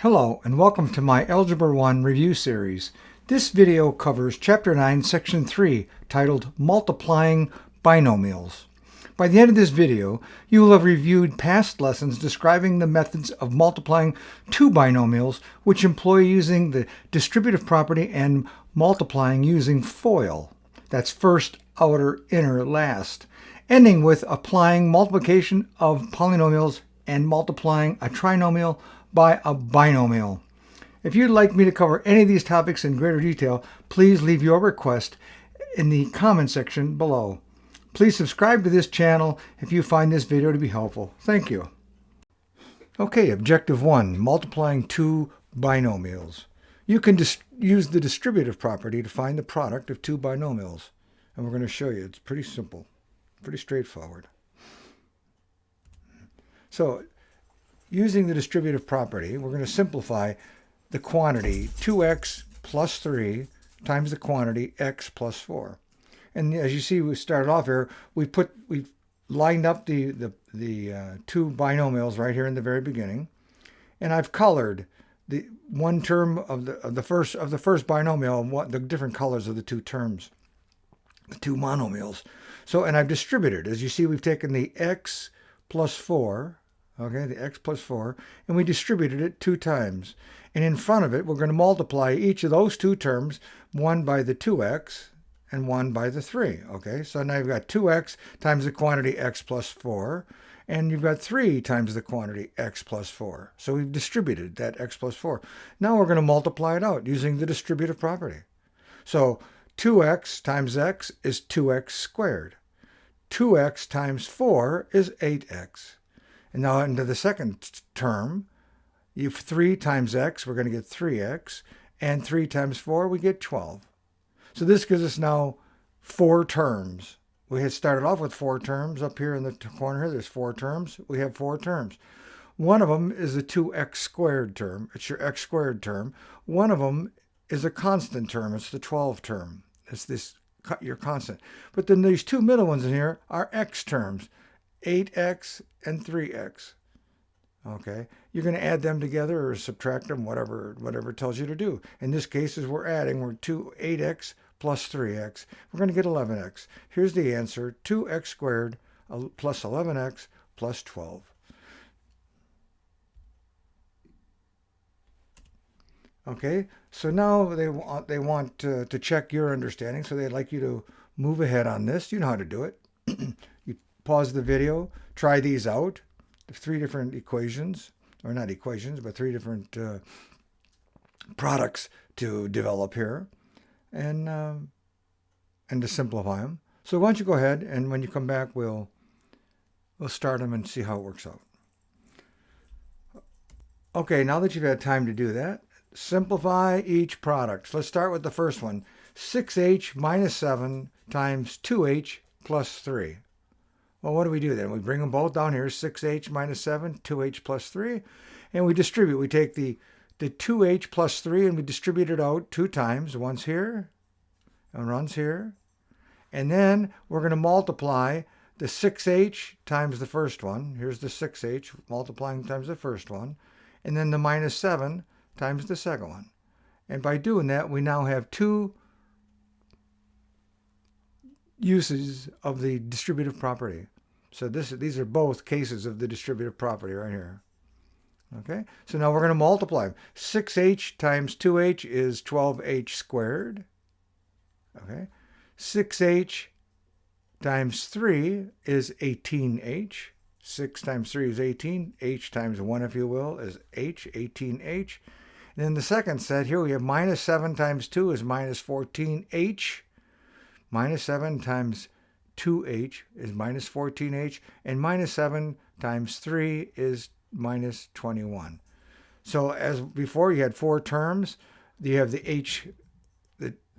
Hello and welcome to my Algebra 1 review series. This video covers Chapter 9, Section 3, titled Multiplying Binomials. By the end of this video, you will have reviewed past lessons describing the methods of multiplying two binomials, which employ using the distributive property and multiplying using FOIL. That's first, outer, inner, last, ending with applying multiplication of polynomials and multiplying a trinomial by a binomial. If you'd like me to cover any of these topics in greater detail, please leave your request in the comment section below. Please subscribe to this channel if you find this video to be helpful. Thank you. Okay, Objective 1, multiplying two binomials. You can use the distributive property to find the product of two binomials. And we're going to show you. It's pretty simple, pretty straightforward. So, using the distributive property, we're going to simplify the quantity 2x plus 3 times the quantity x plus 4. And as you see, we started off here, we've lined up the two binomials right here in the very beginning. And I've colored the one term of the first binomial, the different colors of the two terms, the two monomials. So, and I've distributed. As you see, we've taken the x plus 4, okay, the x plus 4, and we distributed it 2 times. And in front of it, we're going to multiply each of those two terms, one by the 2x and one by the 3. Okay, so now you've got 2x times the quantity x plus 4, and you've got 3 times the quantity x plus 4. So we've distributed that x plus 4. Now we're going to multiply it out using the distributive property. So 2x times x is 2x squared. 2x times 4 is 8x. And now into the second term, you have 3 times x, we're going to get 3x, and 3 times 4, we get 12. So this gives us now 4 terms. We had started off with 4 terms. Up here in the corner here, there's 4 terms. We have 4 terms. One of them is a 2x squared term. It's your x squared term. One of them is a constant term. It's the 12 term. It's this, your constant. But then these two middle ones in here are x terms. 8x and 3x. Okay, you're going to add them together or subtract them, whatever it tells you to do. In this case, as we're 8x plus 3x. We're going to get 11x. Here's the answer, 2x squared plus 11x plus 12. Okay, so now they want to check your understanding, so they'd like you to move ahead on this. You know how to do it. You pause the video, try these out. 3 different equations, or not equations, but 3 different products to develop here, and to simplify them. So why don't you go ahead, and when you come back, we'll start them and see how it works out. Okay, now that you've had time to do that, simplify each product. So let's start with the first one. 6h minus 7 times 2h plus 3. Well, what do we do then? We bring them both down here, 6h minus 7, 2h plus 3, and we distribute. We take the 2h plus 3 and we distribute it out 2 times. Once here and once here. And then we're going to multiply the 6h times the first one. Here's the 6h, multiplying times the first one. And then the minus 7 times the second one. And by doing that, we now have 2 uses of the distributive property. So these are both cases of the distributive property right here. Okay, so now we're going to multiply. 6h times 2h is 12h squared. Okay, 6h times 3 is 18h. 6 times 3 is 18. H times 1, if you will, is h, 18h. And then the second set here, we have minus 7 times 2 is minus 14h. Minus 7 times 2h is minus 14h, and minus 7 times 3 is minus 21. So as before, you had 4 terms. You have the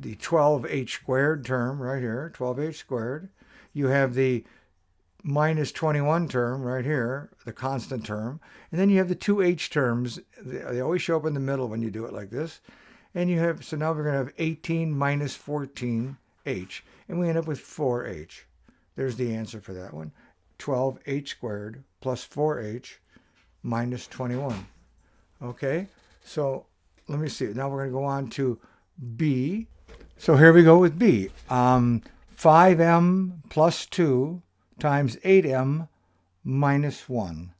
12h squared term right here, 12h squared. You have the minus 21 term right here, the constant term. And then you have the 2h terms. They always show up in the middle when you do it like this. And you have, so now we're going to have 18 minus 14h, and we end up with 4h. There's the answer for that one. 12h squared plus 4h minus 21. Okay, So let me see. Now we're going to go on to B. So here we go with B. 5m plus 2 times 8m minus 1.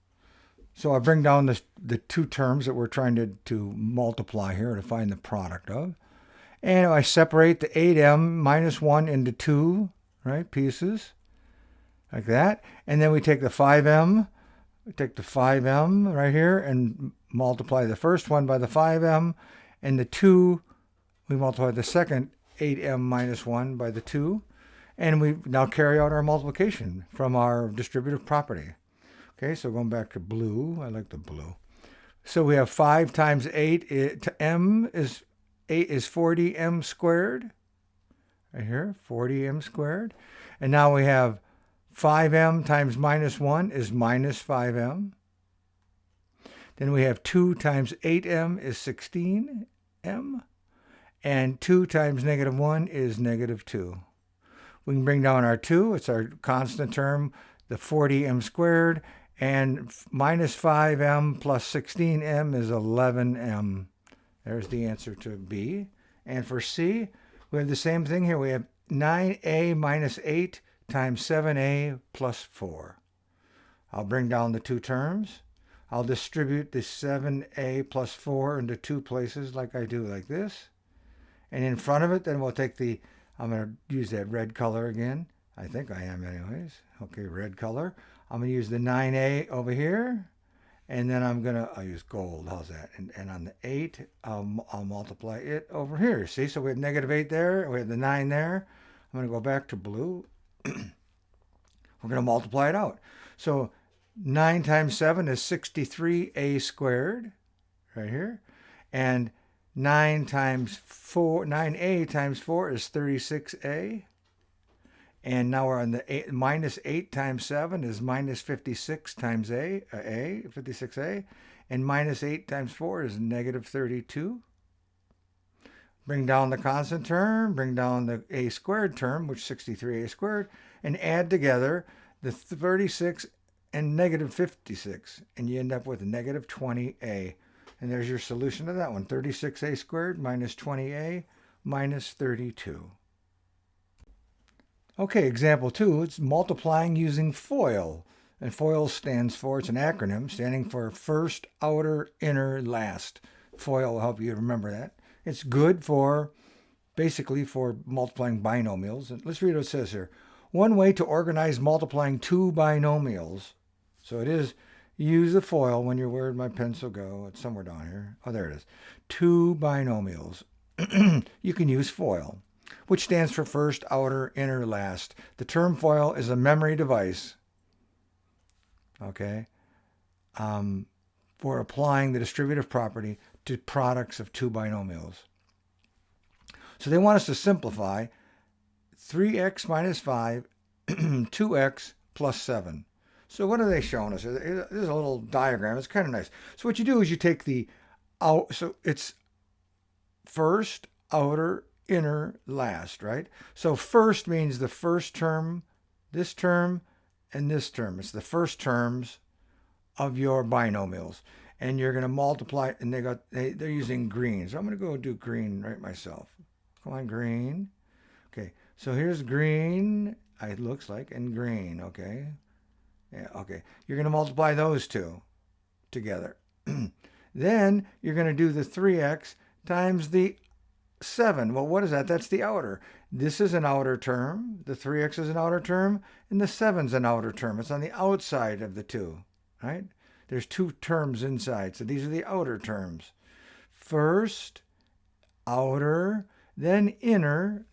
So I bring down the two terms that we're trying to multiply here to find the product of. And I separate the 8m minus 1 into two, right, pieces, like that. And then we take the 5m, right here and multiply the first one by the 5m, and the 2, we multiply the second 8m minus 1 by the 2, and we now carry out our multiplication from our distributive property. Okay, so going back to blue, I like the blue. So we have 5 times 8, m is 8 is 40m squared, right here, 40m squared. And now we have 5m times minus 1 is minus 5m. Then we have 2 times 8m is 16m. And 2 times negative 1 is negative 2. We can bring down our 2. It's our constant term, the 40m squared. And minus 5m plus 16m is 11m. There's the answer to B. And for C, we have the same thing here. We have 9a minus 8 times 7a plus 4. I'll bring down the two terms. I'll distribute the 7a plus 4 into two places like I do like this. And in front of it, then we'll take the, I'm going to use that red color again. I think I am anyways. Okay, red color. I'm going to use the 9a over here. And then I'll use gold. How's that? And on the 8, I'll multiply it over here. See, so we have negative 8 there. We have the 9 there. I'm going to go back to blue. We're going to multiply it out. So 9 times 7 is 63a squared, right here. And 9a times 4 is 36a. And now we're on the 8, minus 8 times 7 is minus 56 times 56a. And minus 8 times 4 is negative 32. Bring down the constant term, bring down the a squared term, which is 63a squared, and add together the 36 and negative 56. And you end up with negative 20a. And there's your solution to that one. 36a squared minus 20a minus 32. Okay, example 2, it's multiplying using FOIL. And FOIL stands for, it's an acronym standing for first, outer, inner, last. FOIL will help you remember that. It's good for, basically for multiplying binomials. And let's read what it says here. One way to organize multiplying two binomials. So it is, use the FOIL when you're, where'd my pencil go? It's somewhere down here. Oh, there it is. Two binomials. You can use FOIL, which stands for first, outer, inner, last. The term FOIL is a memory device, okay, for applying the distributive property to products of two binomials. So they want us to simplify 3x minus 5, 2x plus 7. So what are they showing us? There's a little diagram. It's kind of nice. So what you do is you take the out. So it's first, outer, inner, last, right? So first means the first term, this term, and this term. It's the first terms of your binomials. And you're going to multiply, and they're using green. So I'm going to go do green right myself. Come on, green. Okay, so here's green, it looks like, and green, okay? Yeah, okay. You're going to multiply those two together. Then you're going to do the 3x times the 7. Well, what is that? That's the outer. This is an outer term. The 3x is an outer term, and the 7's an outer term. It's on the outside of the two, right? There's two terms inside, so these are the outer terms. First, outer, then inner.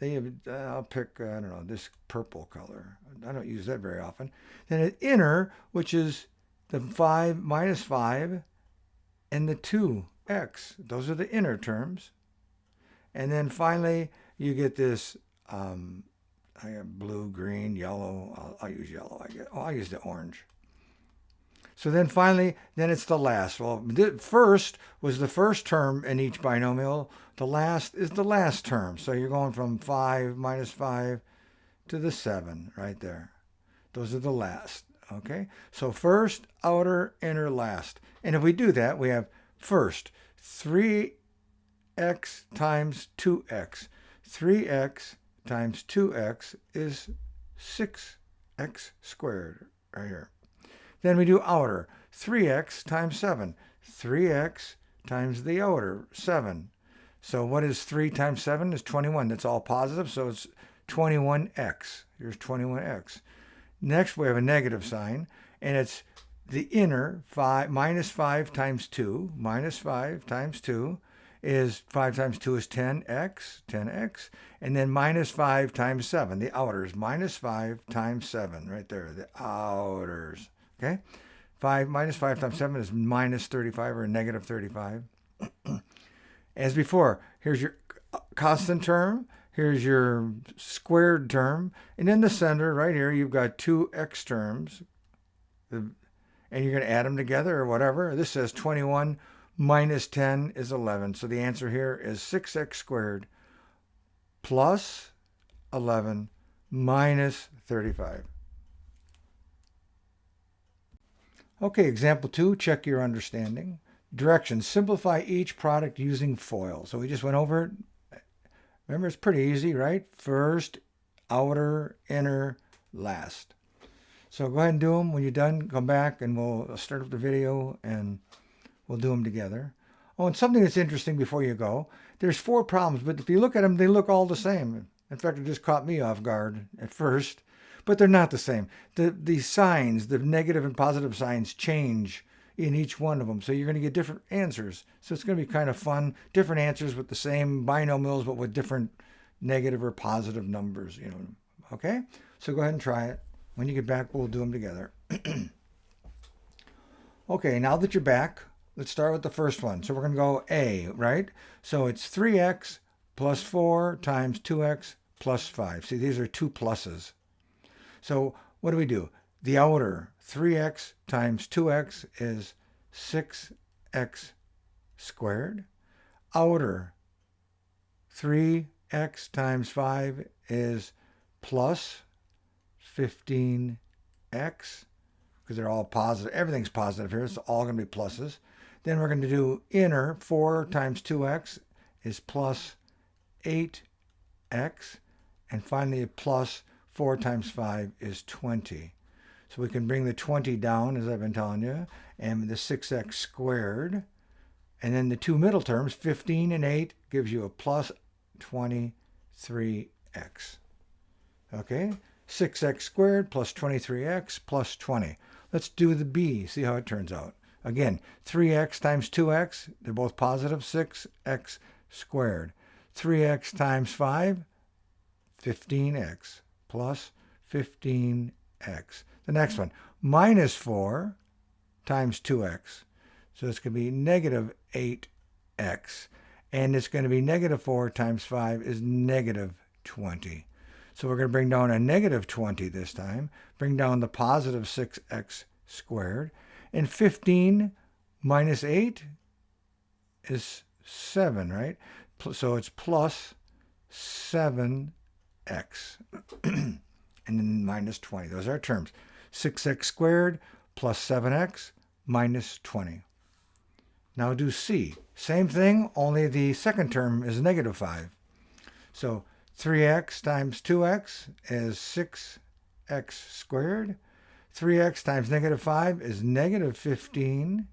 I'll pick, I don't know, this purple color. I don't use that very often. Then an inner, which is the 5 minus 5 and the 2x. Those are the inner terms. And then finally, you get this, I have blue, green, yellow. I'll use yellow, I guess. I'll use the orange. So then finally, then it's the last. Well, first was the first term in each binomial. The last is the last term. So you're going from 5 minus 5 to the 7 right there. Those are the last, okay? So first, outer, inner, last. And if we do that, we have First, 3x times 2x. 3x times 2x is 6x squared right here. Then we do outer. 3x times 7. 3x times the outer, 7. So what is 3 times 7 is 21. That's all positive, so it's 21x. Here's 21x. Next, we have a negative sign, and it's the inner, minus 5 times 2. Minus 5 times 2 is 5 times 2 is 10x, 10x. And then minus 5 times 7, the outers. Minus 5 times 7, right there, the outers. Okay? Minus 5 times 7 is minus 35 or negative 35. As before, here's your constant term. Here's your squared term. And in the center, right here, you've got two x terms. And you're going to add them together or whatever. This says 21 minus 10 is 11. So the answer here is 6x squared plus 11 minus 35. Okay, example 2, check your understanding. Directions, simplify each product using FOIL. So we just went over it. Remember, it's pretty easy, right? First, outer, inner, last. So go ahead and do them. When you're done, come back and we'll start up the video and we'll do them together. Oh, and something that's interesting before you go, there's 4 problems, but if you look at them, they look all the same. In fact, it just caught me off guard at first, but they're not the same. The signs, the negative and positive signs change in each one of them. So you're going to get different answers. So it's going to be kind of fun. Different answers with the same binomials, but with different negative or positive numbers, you know. Okay? So go ahead and try it. When you get back, we'll do them together. Okay, now that you're back, let's start with the first one. So we're going to go A, right? So it's 3x plus 4 times 2x plus 5. See, these are 2 pluses. So what do? The outer, 3x times 2x is 6x squared. Outer, 3x times 5 is plus 15x, because they're all positive. Everything's positive here. It's all going to be pluses. Then we're going to do inner, 4 times 2x is plus 8x. And finally, plus 4 times 5 is 20. So we can bring the 20 down, as I've been telling you, and the 6x squared. And then the 2 middle terms, 15 and 8, gives you a plus 23x. Okay? 6x squared plus 23x plus 20. Let's do the B, see how it turns out. Again, 3x times 2x, they're both positive, 6x squared. 3x times 5, 15x plus 15x. The next one, minus 4 times 2x. So it's going to be negative 8x. And it's going to be negative 4 times 5 is negative 20. So we're going to bring down a negative 20 this time. Bring down the positive 6x squared. And 15 minus 8 is 7, right? So it's plus 7x. And then minus 20. Those are our terms. 6x squared plus 7x minus 20. Now do C. Same thing, only the second term is negative 5. So 3x times 2x is 6x squared. 3x times negative 5 is negative 15x.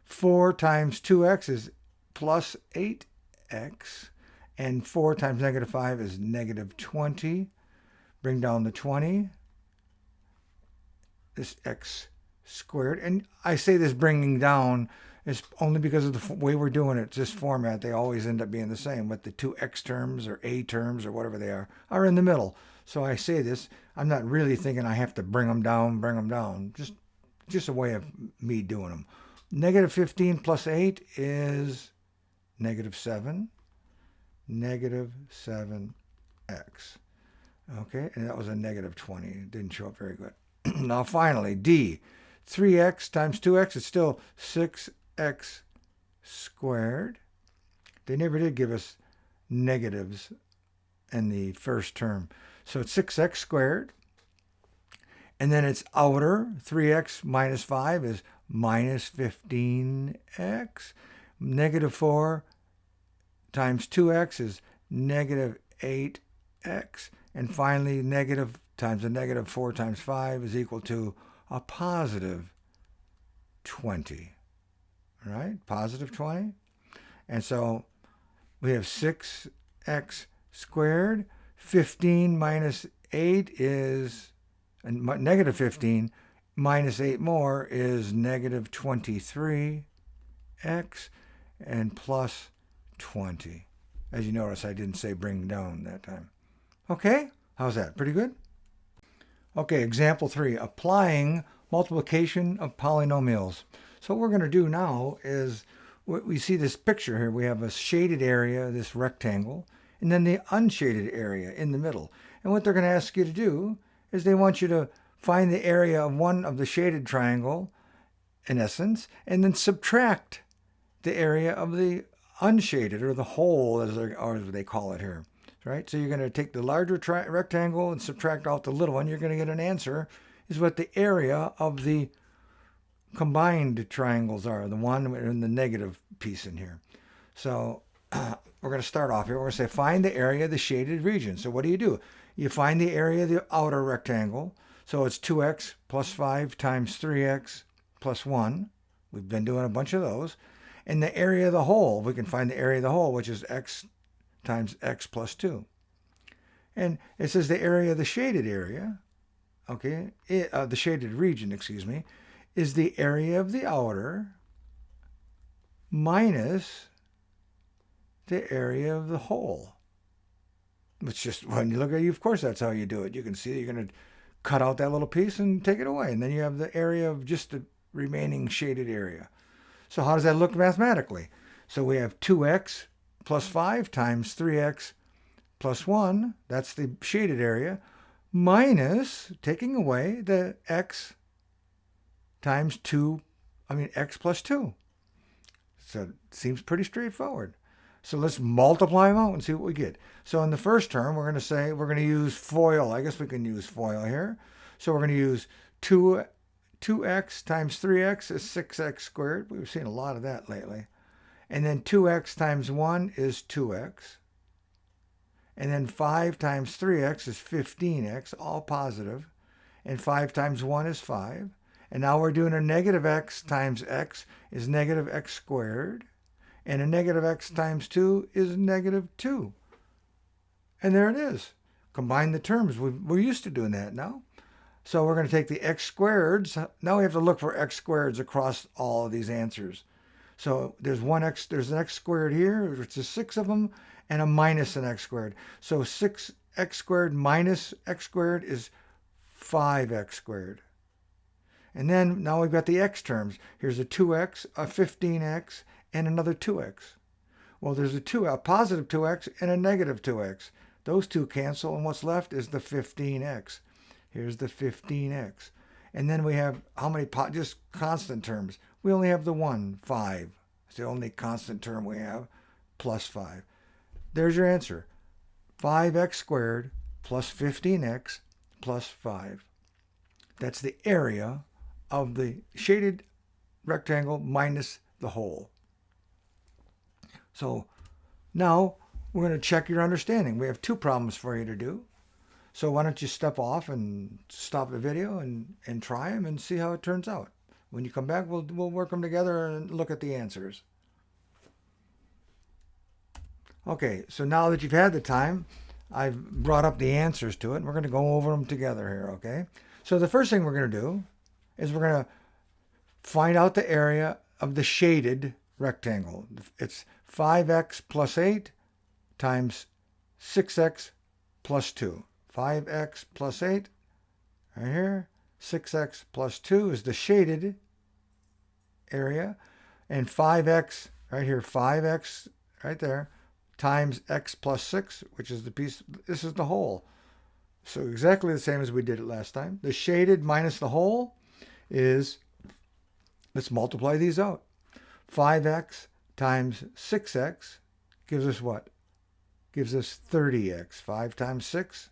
4 times 2x is plus 8x. And 4 times negative 5 is negative 20. Bring down the 20. This x squared. And I say this bringing down is only because of the way we're doing it. This format, they always end up being the same. But the 2x terms or a terms or whatever they are in the middle. So I say this, I'm not really thinking I have to bring them down. Just a way of me doing them. Negative 15 plus 8 is negative 7. Negative 7x. Okay, and that was a negative 20. It didn't show up very good. Now finally, D. 3x times 2x is still 6x squared. They never did give us negatives in the first term. So it's 6x squared. And then it's outer, 3x minus 5 is minus 15x. Negative 4 times 2x is negative 8x. And finally, negative times a negative 4 times 5 is equal to a positive 20. Right? Positive 20. And so we have 6x squared. 15 minus 8 is negative 15. Minus 8 more is negative 23x and plus 20. As you notice, I didn't say bring down that time. Okay, how's that? Pretty good? Okay, example 3, applying multiplication of polynomials. So what we're going to do now is, we see this picture here. We have a shaded area, this rectangle, and then the unshaded area in the middle. And what they're going to ask you to do is they want you to find the area of one of the shaded triangle, in essence, and then subtract the area of the unshaded, or the hole, as they call it here. Right? So you're going to take the larger rectangle and subtract out the little one. You're going to get an answer, is what the area of the combined triangles are, the one in the negative piece in here. So we're going to start off here. We're going to say find the area of the shaded region. So what do? You find the area of the outer rectangle. So it's 2x plus 5 times 3x plus 1. We've been doing a bunch of those. And the area of the whole, we can find the area of the whole, which is x times x plus 2. And it says the area of the shaded area, okay, the shaded region, excuse me, is the area of the outer minus the area of the whole. It's just, when you look at it, of course that's how you do it. You can see you're going to cut out that little piece and take it away. And then you have the area of just the remaining shaded area. So how does that look mathematically? So we have 2x plus 5 times 3x plus 1, that's the shaded area, minus, taking away the x times x plus 2. So it seems pretty straightforward. So let's multiply them out and see what we get. So in the first term, we're going to use FOIL. I guess we can use FOIL here. So we're going to use 2x times 3x is 6x squared. We've seen a lot of that lately. And then 2x times 1 is 2x. And then 5 times 3x is 15x, all positive. And 5 times 1 is 5. And now we're doing a negative x times x is negative x squared. And a negative x times 2 is negative 2. And there it is. Combine the terms. We're used to doing that now. So we're going to take the x squareds. Now we have to look for x squareds across all of these answers. So there's an x squared here, which is 6 of them, and a minus an x squared. So 6x squared minus x squared is 5x squared. And then now we've got the x terms. Here's a 2x, a 15x, and another 2x. Well, there's a positive 2x and a negative 2x. Those two cancel, and what's left is the 15x. Here's the 15x. And then we have how many just constant terms? We only have the one, 5. It's the only constant term we have, plus 5. There's your answer. 5x squared plus 15x plus 5. That's the area of the shaded rectangle minus the whole. So now we're going to check your understanding. We have 2 problems for you to do. So why don't you step off and stop the video and try them and see how it turns out. When you come back, we'll work them together and look at the answers. Okay, so now that you've had the time, I've brought up the answers to it, and we're going to go over them together here, okay? So the first thing we're going to do is we're going to find out the area of the shaded rectangle. It's 5x plus 8 times 6x plus 2. 5x plus 8, right here. 6x plus 2 is the shaded area. And 5x, right here, 5x, right there, times x plus 6, which is the piece, this is the whole. So exactly the same as we did it last time. The shaded minus the whole is, let's multiply these out. 5x times 6x gives us what? Gives us 30x. 5 times 6,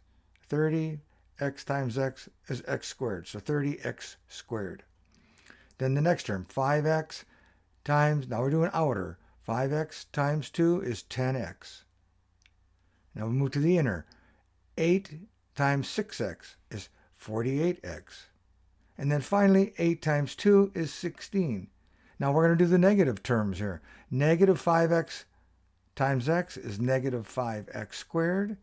30. X times x is x squared. So 30x squared. Then the next term, 5x times, now we're doing outer. 5x times 2 is 10x. Now we move to the inner. 8 times 6x is 48x. And then finally, 8 times 2 is 16. Now we're going to do the negative terms here. Negative 5x times x is negative 5x squared.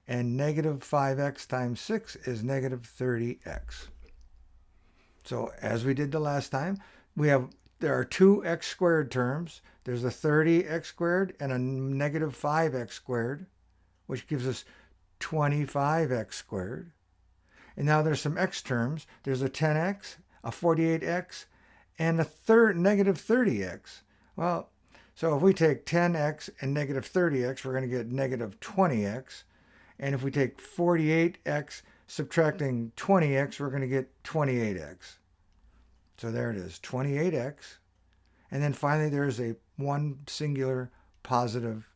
And negative 5x times 6 is negative 30x. So as we did the last time, there are two x squared terms. There's a 30x squared and a negative 5x squared, which gives us 25x squared. And now there's some x terms. There's a 10x, a 48x, and a negative 30x. Well, so if we take 10x and negative 30x, we're going to get negative 20x. And if we take 48x subtracting 20x, we're going to get 28x. So there it is, 28x. And then finally, there's a one singular positive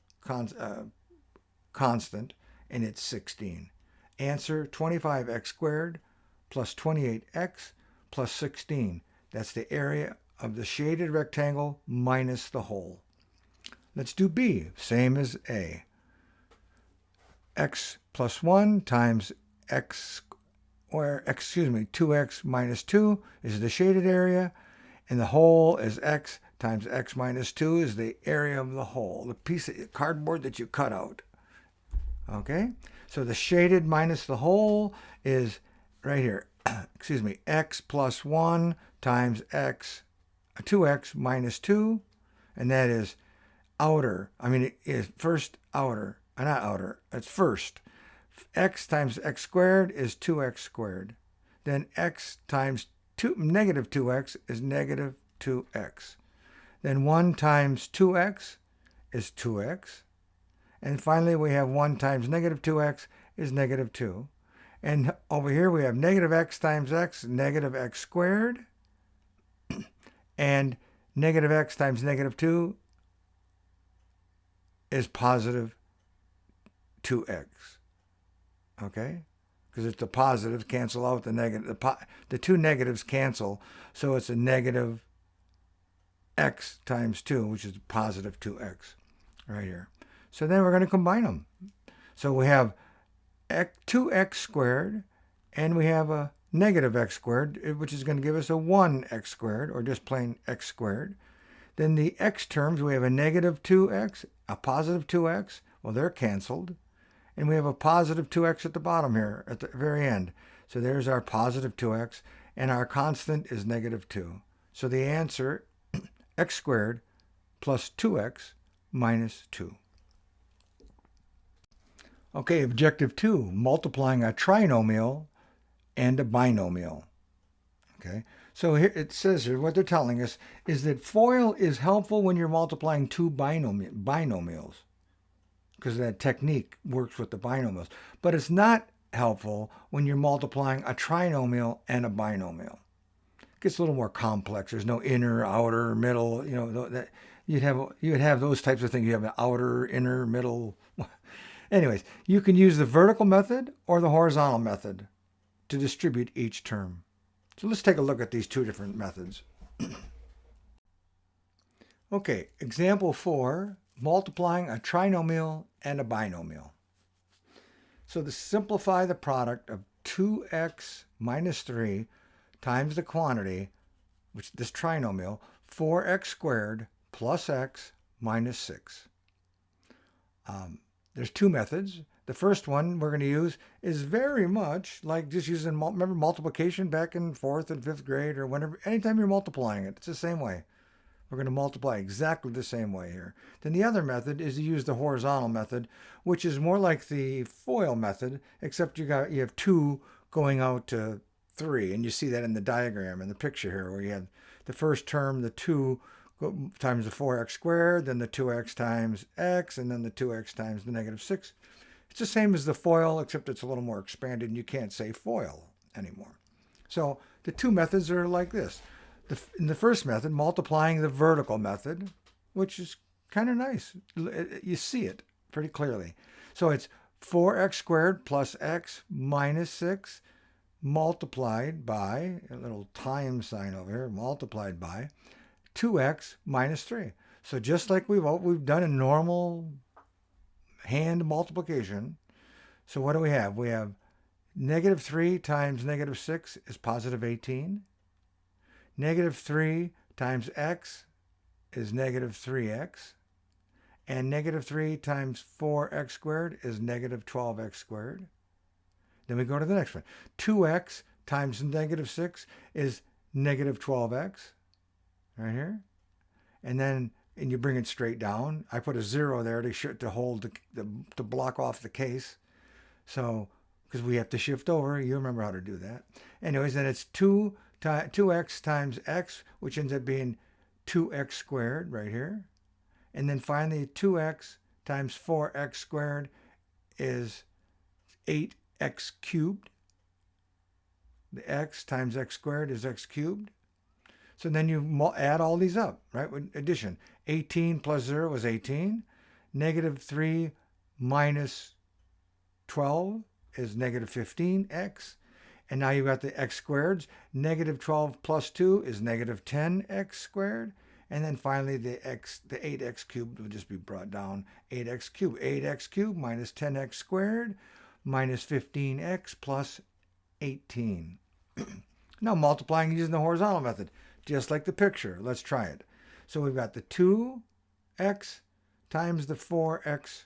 constant, and it's 16. Answer, 25x squared plus 28x plus 16. That's the area of the shaded rectangle minus the hole. Let's do B, same as A. X plus 1 times x, or 2x minus 2 is the shaded area, and the hole is x times x minus 2 is the area of the hole, the piece of cardboard that you cut out. Okay, so the shaded minus the hole is right here, x plus 1 times 2x minus 2, and that is outer, it is first outer, not outer, it's first. X times x squared is 2x squared. Then x times negative 2x is negative 2x. Then 1 times 2x is 2x. And finally, we have 1 times negative 2x is negative 2. And over here, we have negative x times x, negative x squared. And negative x times negative 2 is positive 2x. Okay? Because it's the positives cancel out the negative. The two negatives cancel, so it's a negative x times 2, which is positive 2x right here. So then we're going to combine them. So we have 2x squared, and we have a negative x squared, which is going to give us a 1x squared, or just plain x squared. Then the x terms, we have a negative 2x, a positive 2x. Well, they're canceled. And we have a positive 2x at the bottom here, at the very end. So there's our positive 2x, and our constant is negative 2. So the answer, x squared plus 2x minus 2. Okay, objective 2, multiplying a trinomial and a binomial. Okay, so here it says here, what they're telling us is that FOIL is helpful when you're multiplying two binomials, because that technique works with the binomials. But it's not helpful when you're multiplying a trinomial and a binomial. It gets a little more complex. There's no inner, outer, middle. That you'd have those types of things. You have an outer, inner, middle. Anyways, you can use the vertical method or the horizontal method to distribute each term. So let's take a look at these two different methods. Okay, example 4. Multiplying a trinomial and a binomial. So to simplify the product of 2x minus 3 times the quantity, which this trinomial, 4x squared plus x minus 6. There's two methods. The first one we're going to use is very much like just using, remember multiplication back in 4th and 5th grade or whenever, anytime you're multiplying it, it's the same way. We're going to multiply exactly the same way here. Then the other method is to use the horizontal method, which is more like the FOIL method, except you have 2 going out to 3, and you see that in the diagram in the picture here, where you have the first term, the 2 times the 4x squared, then the 2x times x, and then the 2x times the negative 6. It's the same as the FOIL, except it's a little more expanded, and you can't say FOIL anymore. So the two methods are like this. In the first method, multiplying the vertical method, which is kind of nice. You see it pretty clearly. So it's 4x squared plus x minus 6 multiplied by, a little time sign over here, multiplied by 2x minus 3. So just like we've done in normal hand multiplication, so what do we have? We have negative 3 times negative 6 is positive 18. Negative 3 times x is negative 3x. And negative 3 times 4x squared is negative 12x squared. Then we go to the next one. 2x times negative 6 is negative 12x, right here. And then you bring it straight down. I put a 0 there to hold to block off the case. So, because we have to shift over, you remember how to do that. Anyways, then it's 2x times x, which ends up being 2x squared right here. And then finally, 2x times 4x squared is 8x cubed. The x times x squared is x cubed. So then you add all these up, right? With addition. 18 plus 0 is 18. Negative 3 minus 12 is negative 15x. And now you've got the x squareds. Negative 12 plus 2 is negative 10x squared. And then finally the 8x cubed will just be brought down. 8x cubed. 8x cubed minus 10x squared minus 15x plus 18. Now multiplying using the horizontal method, just like the picture. Let's try it. So we've got the 2x times the 4x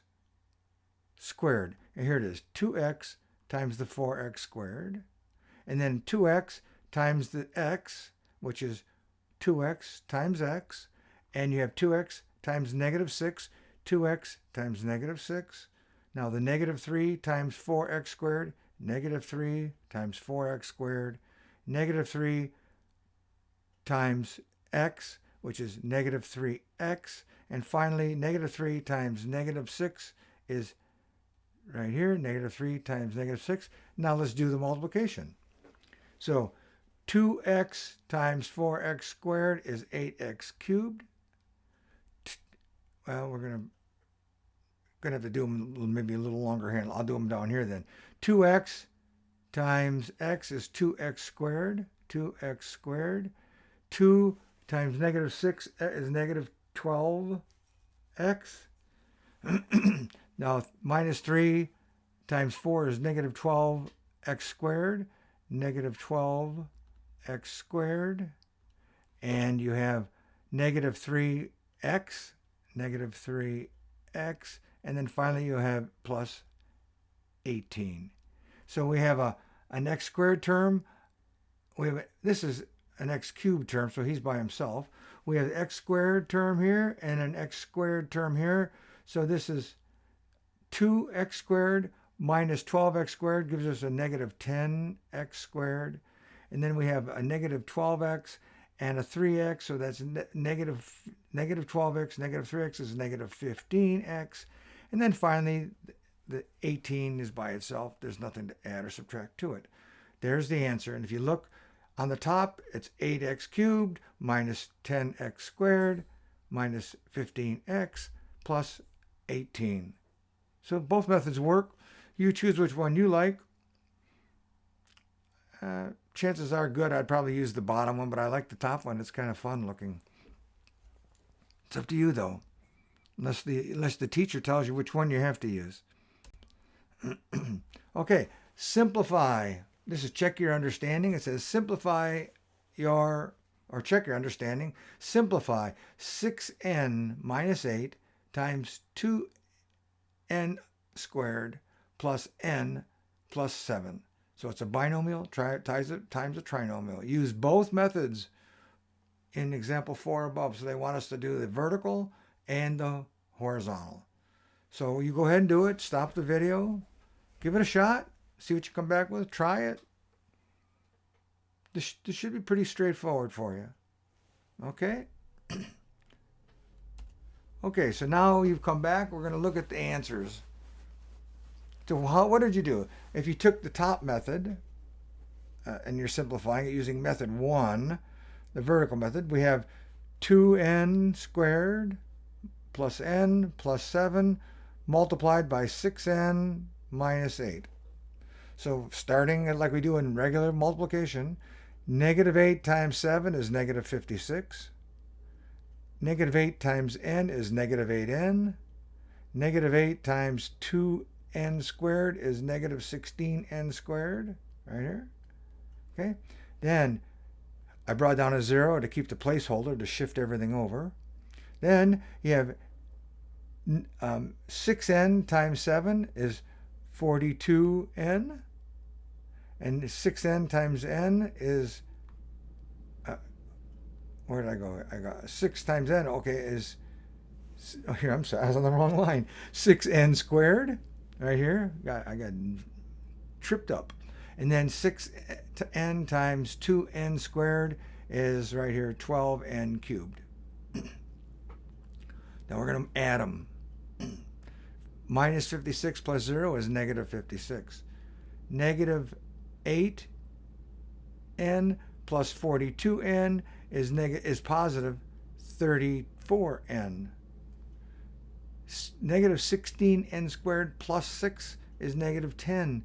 squared. And here it is, 2x times the 4x squared. And then 2x times the x, which is 2x times x. And you have 2x times negative 6, 2x times negative 6. Now the negative 3 times 4x squared, negative 3 times 4x squared, negative 3 times x, which is negative 3x. And finally, negative 3 times negative 6 is right here, negative 3 times negative 6. Now let's do the multiplication. So 2x times 4x squared is 8x cubed. Well, we're going to have to do them maybe a little longer hand. I'll do them down here then. 2x times x is 2x squared. 2x squared. 2 times negative 6 is negative 12x. Now, minus 3 times 4 is negative 12x squared. Negative 12x squared. And you have negative 3x. Negative 3x. And then finally you have plus 18. So we have an x squared term. This is an x cubed term, so he's by himself. We have the x squared term here and an x squared term here. So this is 2x squared minus 12x squared gives us a negative 10x squared. And then we have a negative 12x and a 3x, so that's negative 12x, negative 3x is negative 15x. And then finally, the 18 is by itself. There's nothing to add or subtract to it. There's the answer. And if you look on the top, it's 8x cubed minus 10x squared minus 15x plus 18. So both methods work. You choose which one you like. Chances are good I'd probably use the bottom one, but I like the top one. It's kind of fun looking. It's up to you though, unless the teacher tells you which one you have to use. Okay, simplify. This is check your understanding. It says simplify check your understanding. Simplify 6n minus 8 times 2n squared plus n plus 7. So it's a binomial times a trinomial. Use both methods in example 4 above. So they want us to do the vertical and the horizontal. So you go ahead and do it. Stop the video. Give it a shot. See what you come back with. Try it. This should be pretty straightforward for you. Okay? Okay, so now you've come back. We're going to look at the answers. So what did you do? If you took the top method and you're simplifying it using method 1, the vertical method, we have 2n squared plus n plus 7 multiplied by 6n minus 8. So starting like we do in regular multiplication, negative 8 times 7 is negative 56. Negative 8 times n is negative 8n. Negative 8 times 2n squared is negative 16n squared, right here. Okay, then I brought down a 0 to keep the placeholder to shift everything over. Then you have 6n times 7 is 42n. And 6n times n is, where did I go? I got 6 times n, okay, is, oh, here, I'm sorry, I was on the wrong line. 6n squared, right here. I got tripped up. And then 6n times 2n squared is right here, 12n cubed. Now we're going to add them. Minus 56 plus 0 is negative 56. Negative 8n plus 42n is positive 34n. Negative 16n squared plus 6 is negative 10n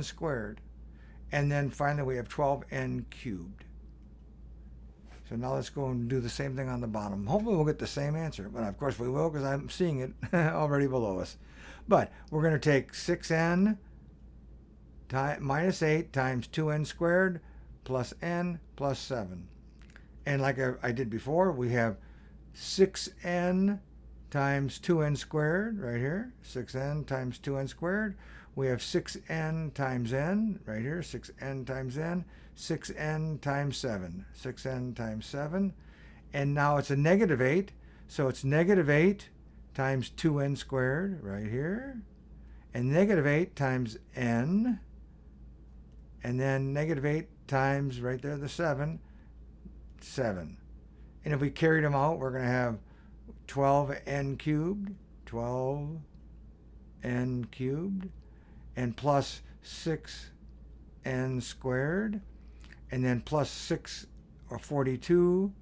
squared. And then finally we have 12n cubed. So now let's go and do the same thing on the bottom. Hopefully we'll get the same answer. But of course we will, because I'm seeing it already below us. But we're going to take 6n minus 8 times 2n squared plus n plus 7. And like I did before, we have 6n times 2n squared right here. 6n times 2n squared. We have 6n times n right here. 6n times n. 6n times 7. 6n times 7. And now it's a negative 8. So it's negative 8 times 2n squared right here. And negative 8 times n. And then negative 8 times, right there, the 7. And if we carried them out, we're going to have 12n cubed. 12n cubed. And plus 6n squared. And then plus 6 or 42n.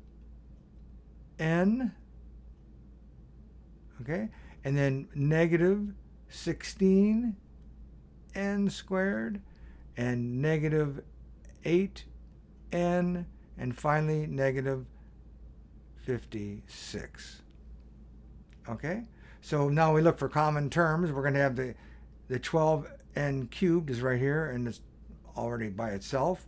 Okay? And then negative 16n squared. And negative 8n, and finally negative 56. Okay? So now we look for common terms. We're going to have the 12n cubed is right here, and it's already by itself.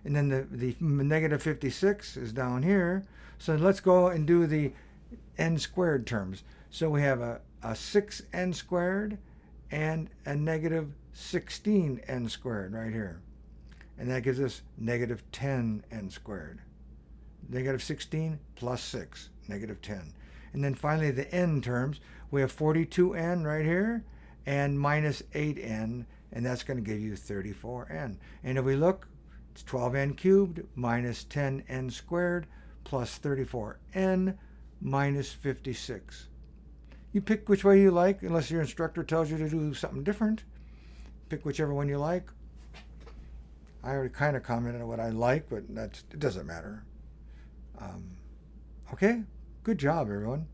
And then the negative 56 is down here. So let's go and do the n squared terms. So we have a 6n squared and a negative 16n squared right here. And that gives us negative 10n squared. Negative 16 plus 6, negative 10. And then finally the n terms, we have 42n right here and minus 8n, and that's going to give you 34n. And if we look, it's 12n cubed minus 10n squared plus 34n minus 56. You pick which way you like, unless your instructor tells you to do something different. Pick whichever one you like. I already kind of commented on what I like, but it doesn't matter. Okay, good job, everyone.